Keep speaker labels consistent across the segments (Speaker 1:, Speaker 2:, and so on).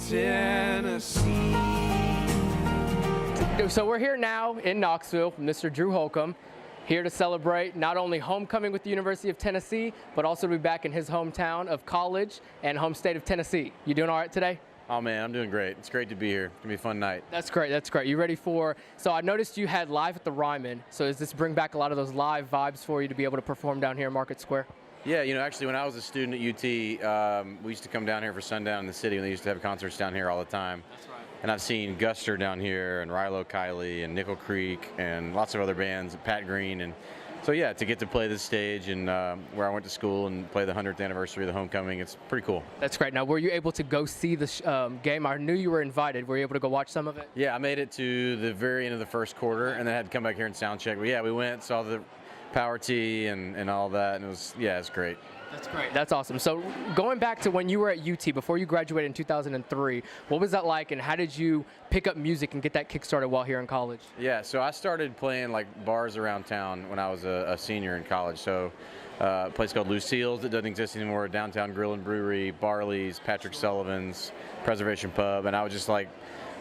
Speaker 1: Tennessee.
Speaker 2: So we're here now in Knoxville with Mr. Drew Holcomb, here to celebrate not only homecoming with the University of Tennessee, but also to be back in his hometown of college and home state of Tennessee. You doing all right today?
Speaker 3: Oh man, I'm doing great. It's great to be here. It's gonna be a fun night.
Speaker 2: That's great, that's great. You ready for, so I noticed you had Live at the Ryman, so does this bring back a lot of those live vibes for you to be able to perform down here in Market Square?
Speaker 3: Yeah, you know, actually when I was a student at UT, we used to come down here for Sundown in the city, and they used to have concerts down here all the time.
Speaker 2: That's right.
Speaker 3: And I've seen Guster down here, and Rilo Kiley, and Nickel Creek, and lots of other bands, Pat Green, and so yeah, to get to play this stage and where I went to school and play the 100th anniversary of the homecoming, it's pretty cool.
Speaker 2: That's great. Now, were you able to go see the game? I knew you were invited. Were you able to go watch some of it?
Speaker 3: Yeah, I made it to the very end of the first quarter, and then I had to come back here and sound check. But yeah, we went, saw the Power Tee and all that, and it was, yeah, it's great.
Speaker 2: That's great. That's awesome. So going back to when you were at UT, before you graduated in 2003, what was that like, and how did you pick up music and get that kick started while here in college?
Speaker 3: Yeah, so I started playing like bars around town when I was a senior in college. So a place called Lucille's that doesn't exist anymore, Downtown Grill and Brewery, Barley's, Patrick Sullivan's, Preservation Pub, and I would just like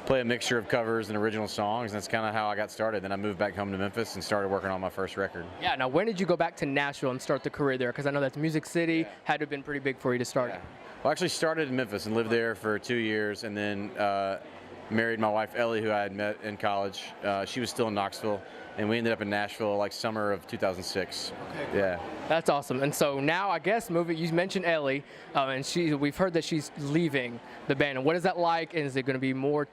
Speaker 3: play a mixture of covers and original songs, and that's kind of how I got started. Then I moved back home to Memphis and started working on my first record.
Speaker 2: Yeah, now when did you go back to Nashville and start the career there? Because I know that's Music City, had to have been pretty big for you to start.
Speaker 3: Yeah. Well, I actually started in Memphis and lived there for 2 years, and then married my wife Ellie, who I had met in college. She was still in Knoxville, and we ended up in Nashville like summer of 2006.
Speaker 2: Okay.
Speaker 3: Yeah.
Speaker 2: That's awesome. And so now, I guess, you mentioned Ellie, and we've heard that she's leaving the band. And what is that like? And is it going to be more,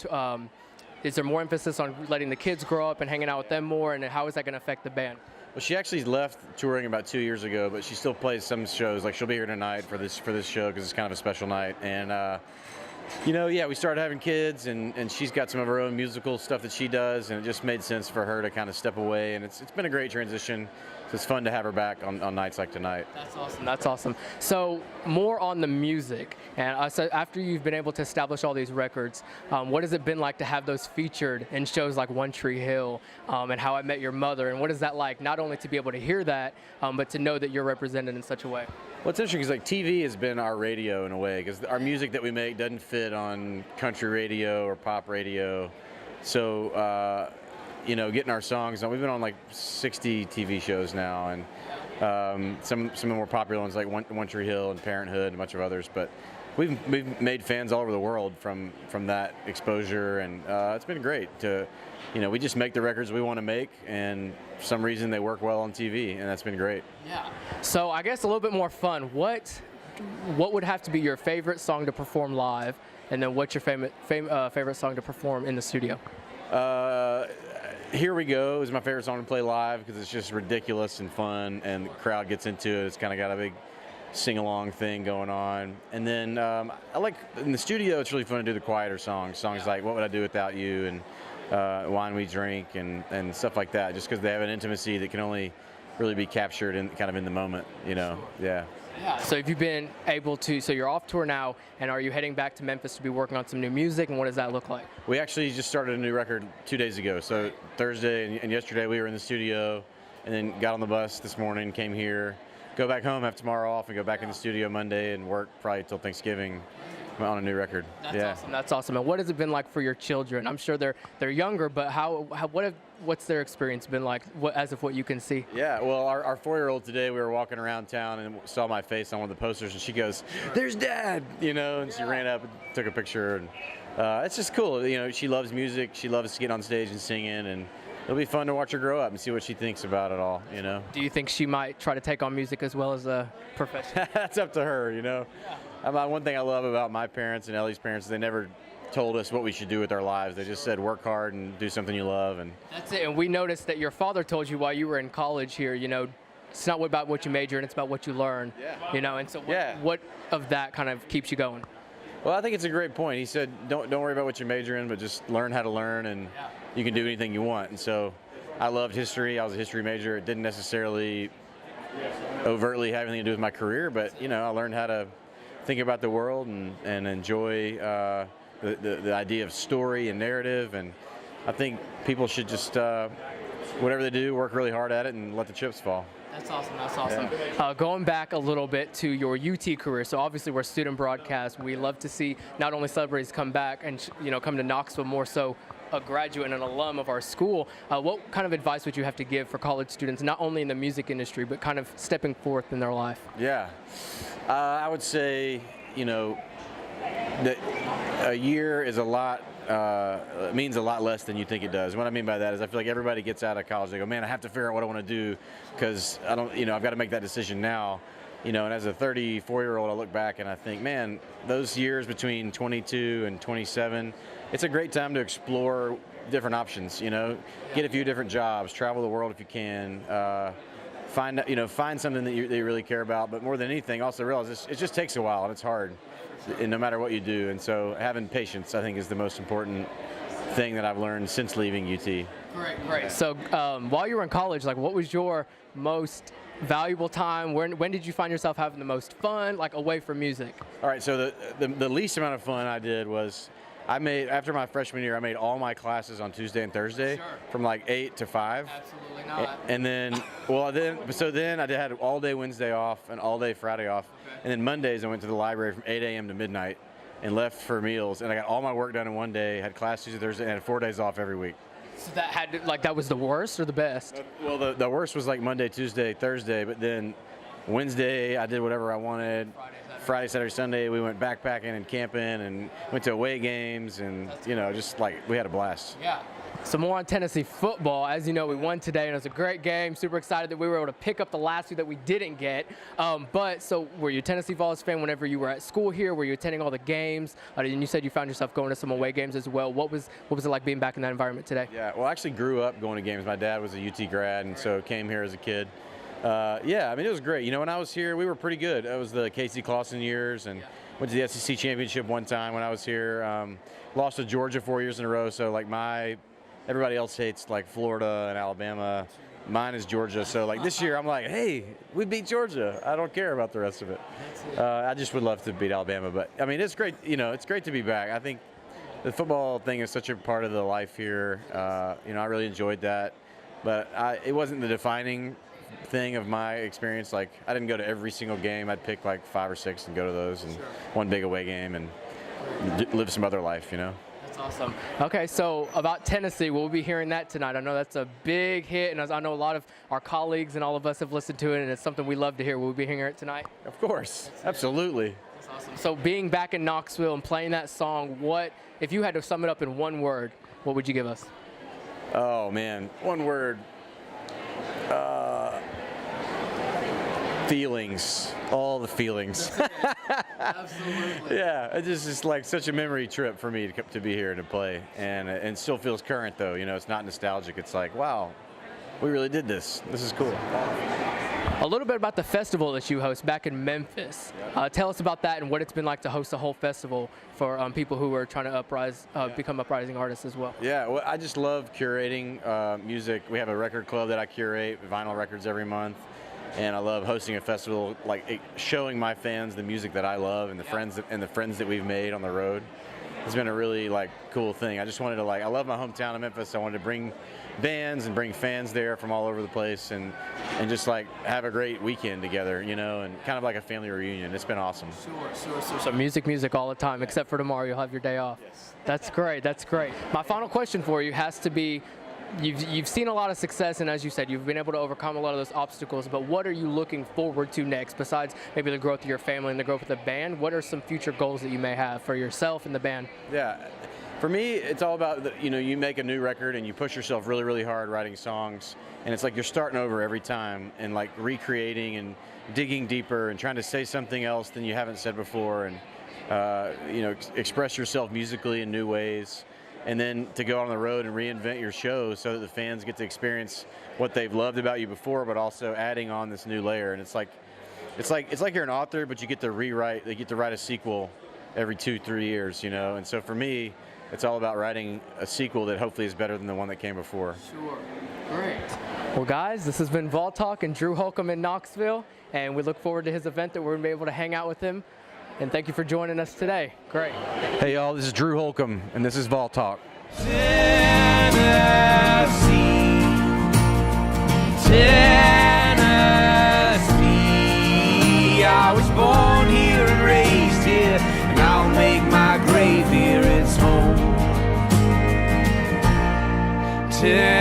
Speaker 2: is there more emphasis on letting the kids grow up and hanging out with them more? And how is that going to affect the band?
Speaker 3: Well, she actually left touring about 2 years ago, but she still plays some shows. Like she'll be here tonight for this show because it's kind of a special night. And you know, yeah, we started having kids, and she's got some of her own musical stuff that she does, and it just made sense for her to kind of step away, and it's been a great transition. So it's fun to have her back on nights like tonight.
Speaker 2: That's awesome. That's awesome. So more on the music, and so after you've been able to establish all these records, what has it been like to have those featured in shows like One Tree Hill and How I Met Your Mother, and what is that like, not only to be able to hear that, but to know that you're represented in such a way?
Speaker 3: Well, it's interesting because like TV has been our radio in a way, because our music that we make doesn't fit on country radio or pop radio. So, you know, getting our songs on, we've been on like 60 TV shows now, and some of the more popular ones like One Tree Hill and Parenthood and a bunch of others. But we've made fans all over the world from that exposure, and it's been great to, you know, we just make the records we want to make, and for some reason they work well on TV, and that's been great.
Speaker 2: Yeah. So I guess a little bit more fun. What would have to be your favorite song to perform live, and then what's your favorite song to perform in the studio?
Speaker 3: Here We Go is my favorite song to play live because it's just ridiculous and fun, and the crowd gets into it. It's kind of got a big sing-along thing going on. And then I like, in the studio, it's really fun to do the quieter songs like What Would I Do Without You, and Wine We Drink, and stuff like that, just because they have an intimacy that can only really be captured in kind of in the moment, you know. Yeah.
Speaker 2: Yeah. So have you been able to, so you're off tour now, and are you heading back to Memphis to be working on some new music, and what does that look like?
Speaker 3: We actually just started a new record 2 days ago. So Thursday and yesterday we were in the studio, and then got on the bus this morning, came here, go back home, have tomorrow off, and go back in the studio Monday and work probably till Thanksgiving on a new record.
Speaker 2: That's awesome. That's awesome. And what has it been like for your children? I'm sure they're younger, but what's their experience been like, as of what you can see?
Speaker 3: Yeah, well, our 4-year-old today, we were walking around town and saw my face on one of the posters, and she goes, "There's Dad!" You know, and she ran up and took a picture, and it's just cool. You know, she loves music. She loves to get on stage and singing, and it'll be fun to watch her grow up and see what she thinks about it all, you know.
Speaker 2: Do you think she might try to take on music as well as a profession?
Speaker 3: That's up to her, you know. Yeah. One thing I love about my parents and Ellie's parents is they never told us what we should do with our lives. They just said work hard and do something you love. And
Speaker 2: that's it. And we noticed that your father told you while you were in college here, you know, it's not about what you major in, it's about what you learn. Yeah. You know, and so what of that kind of keeps you going?
Speaker 3: Well, I think it's a great point. He said, don't worry about what you major in, but just learn how to learn, and you can do anything you want. And so I loved history. I was a history major. It didn't necessarily overtly have anything to do with my career, but, you know, I learned how to think about the world and enjoy the idea of story and narrative. And I think people should just, whatever they do, work really hard at it and let the chips fall.
Speaker 2: That's awesome. That's awesome. Going back a little bit to your UT career, so obviously we're student broadcast. We love to see not only celebrities come back and come to Knoxville, more so a graduate and an alum of our school. What kind of advice would you have to give for college students, not only in the music industry, but kind of stepping forth in their life?
Speaker 3: Yeah, I would say, that a year is a lot. It means a lot less than you think it does. What I mean by that is I feel like everybody gets out of college, they go, man, I have to figure out what I want to do because I don't, I've got to make that decision now. And as a 34-year-old, I look back and I think, man, those years between 22 and 27, it's a great time to explore different options, get a few different jobs, travel the world if you can, find something that you really care about. But more than anything, also realize it just takes a while and it's hard, and no matter what you do. And so having patience, I think, is the most important thing that I've learned since leaving UT.
Speaker 2: Great. So while you were in college, what was your most valuable time? When did you find yourself having the most fun, away from music?
Speaker 3: All right, so the least amount of fun I did was after my freshman year, I made all my classes on Tuesday and Thursday from 8 to 5.
Speaker 2: Absolutely not.
Speaker 3: And then I had all day Wednesday off and all day Friday off. And then Mondays I went to the library from 8 a.m. to midnight and left for meals. And I got all my work done in one day, had class Tuesday, Thursday, and had 4 days off every week.
Speaker 2: So that was the worst or the best?
Speaker 3: Well, the worst was Monday, Tuesday, Thursday, but then Wednesday I did whatever I wanted. Friday, Saturday, Sunday, we went backpacking and camping and went to away games and, we had a blast.
Speaker 2: Yeah. So more on Tennessee football. As you know, we won today and it was a great game. Super excited that we were able to pick up the last two that we didn't get. So were you a Tennessee Vols fan whenever you were at school here? Were you attending all the games? And you said you found yourself going to some away games as well. What was it like being back in that environment today?
Speaker 3: Yeah, well, I actually grew up going to games. My dad was a UT grad and so came here as a kid. It was great. When I was here, we were pretty good. It was the Casey Clausen years and went to the SEC championship one time when I was here. Lost to Georgia 4 years in a row. So everybody else hates Florida and Alabama. Mine is Georgia. So this year I'm hey, we beat Georgia. I don't care about the rest of it. I just would love to beat Alabama. But it's great. It's great to be back. I think the football thing is such a part of the life here. I really enjoyed that. But it wasn't the defining thing of my experience. I didn't go to every single game. I'd pick 5 or 6 and go to those and one big away game and live some other life,
Speaker 2: That's awesome. Okay, so about Tennessee, we'll be hearing that tonight. I know that's a big hit, and I know a lot of our colleagues and all of us have listened to it, and it's something we love to hear. We'll be hearing it tonight.
Speaker 3: Of course, absolutely.
Speaker 2: That's awesome. So being back in Knoxville and playing that song, if you had to sum it up in one word, what would you give us?
Speaker 3: Oh man, one word. Feelings, all the feelings.
Speaker 2: Absolutely.
Speaker 3: Yeah, it's just such a memory trip for me to be here to play, and still feels current though. It's not nostalgic. It's wow, we really did this. This is cool.
Speaker 2: A little bit about the festival that you host back in Memphis. Tell us about that and what it's been like to host a whole festival for people who are trying to become uprising artists as well.
Speaker 3: Yeah, well, I just love curating music. We have a record club that I curate, vinyl records every month. And I love hosting a festival, showing my fans the music that I love and the friends that we've made on the road. It's been a really cool thing. I just wanted to I love my hometown of Memphis. I wanted to bring bands and bring fans there from all over the place and just have a great weekend together, and kind of like a family reunion. It's been awesome.
Speaker 2: Sure. So music all the time, except for tomorrow. You'll have your day off.
Speaker 3: Yes.
Speaker 2: That's great. My final question for you has to be, You've seen a lot of success, and as you said, you've been able to overcome a lot of those obstacles, but what are you looking forward to next, besides maybe the growth of your family and the growth of the band? What are some future goals that you may have for yourself and the band?
Speaker 3: Yeah, for me, it's all about, you make a new record and you push yourself really, really hard writing songs, and it's you're starting over every time and recreating and digging deeper and trying to say something else than you haven't said before and, express yourself musically in new ways. And then to go on the road and reinvent your show so that the fans get to experience what they've loved about you before, but also adding on this new layer. And it's like you're an author, but you get to rewrite. They get to write a sequel every 2-3 years, And so for me, it's all about writing a sequel that hopefully is better than the one that came before.
Speaker 2: Sure. Great. Well, guys, this has been VOLTalk and Drew Holcomb in Knoxville, and we look forward to his event that we're going to be able to hang out with him. And thank you for joining us today. Great.
Speaker 3: Hey, y'all, this is Drew Holcomb, and this is VOLTalk.
Speaker 1: Tennessee. till